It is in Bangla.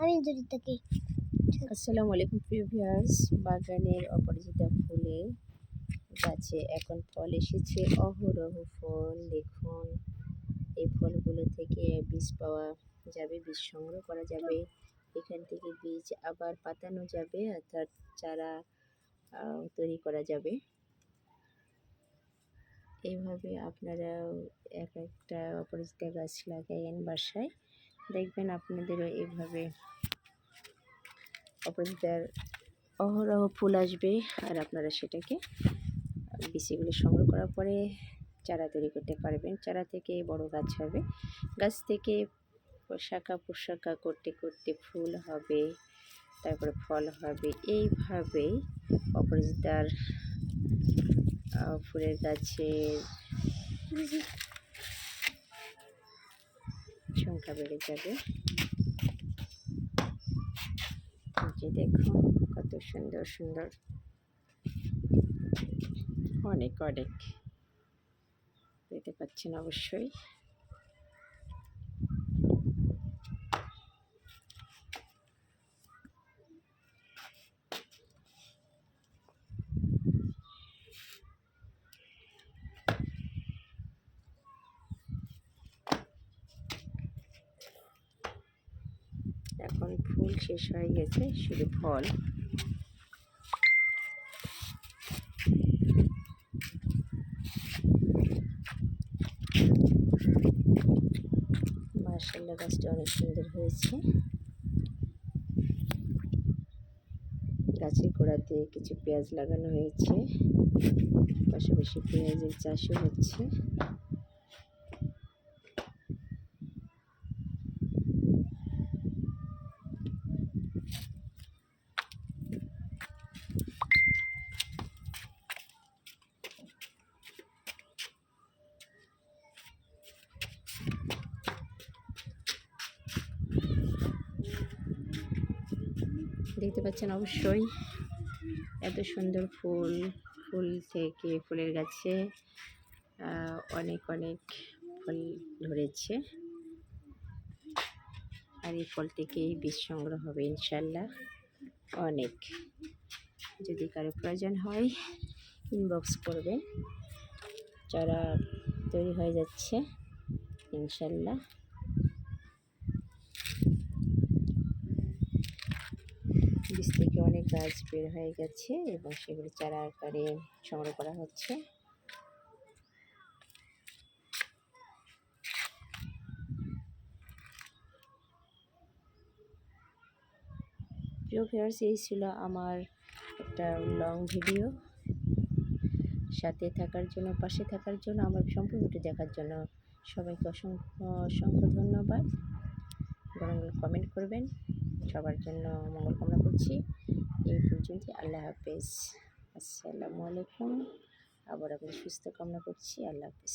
আমি যদি তাকে। আসসালামু আলাইকুম প্রিয় ভিউয়ার্স। বাগানের অপরাজিতা ফুলের গাছে এখন ফল এসেছে, অহরহ ফল। দেখুন, এই ফলগুলো থেকে বীজ পাওয়া যাবে, বীজ সংগ্রহ করা যাবে, এখান থেকে বীজ আবার পাতানো যাবে, অর্থাৎ চারা তৈরি করা যাবে। এইভাবে আপনারা এক একটা অপরাজিতা গাছ লাগাইন বাসায়, দেখবেন আপনাদেরও এইভাবে অপরাজিতার অহরহ ফুল আসবে। আর আপনারা সেটাকে বীজগুলো সংগ্রহ করার পরে চারা তৈরি করতে পারবেন। চারা থেকে বড় গাছ হবে, গাছ থেকে শাখা প্রশাখা করতে করতে ফুল হবে, তারপরে ফল হবে। এইভাবেই অপরাজিতার ফুলের গাছের সংখ্যা বেড়ে যাবে। যে দেখুন কত সুন্দর সুন্দর, অনেক অনেক দেখতে পাচ্ছেন অবশ্যই। এখন ফুল শেষ হয়ে গেছে, শুধু ফল। মাশাআল্লাহ, গাছটা অনেক সুন্দর হয়েছে। গাছের গোড়াতে কিছু পেঁয়াজ লাগানো হয়েছে, পাশাপাশি পেঁয়াজের চাষও হচ্ছে। দেখতে পাচ্ছেন অবশ্যই, এত সুন্দর ফুল। ফুল থেকে ফুলের গাছে অনেক অনেক ফল ধরেছে, আর এই ফল থেকেই বীজ সংগ্রহ হবে ইনশাল্লাহ অনেক। যদি কারো প্রয়োজন হয় ইনবক্স করবেন, চারা তৈরি হয়ে যাচ্ছে ইনশাল্লাহ। বীজ থেকে অনেক গাছ বের হয়ে গেছে এবং সেগুলো চারা আকারে সংগ্রহ করা হচ্ছে। প্রিয় ভিউয়ার্স, এই ছিল আমার একটা লং ভিডিও। সাথে থাকার জন্য, পাশে থাকার জন্য, আমার সম্পূর্ণটি দেখার জন্য সবাইকে অসংখ্য অসংখ্য ধন্যবাদ। কমেন্ট করবেন, সবার জন্য মঙ্গল কামনা করছি। এই পর্যন্ত, আল্লাহ হাফেজ, আসসালামু আলাইকুম। আবার আপনার সুস্থ কামনা করছি, আল্লাহ হাফেজ।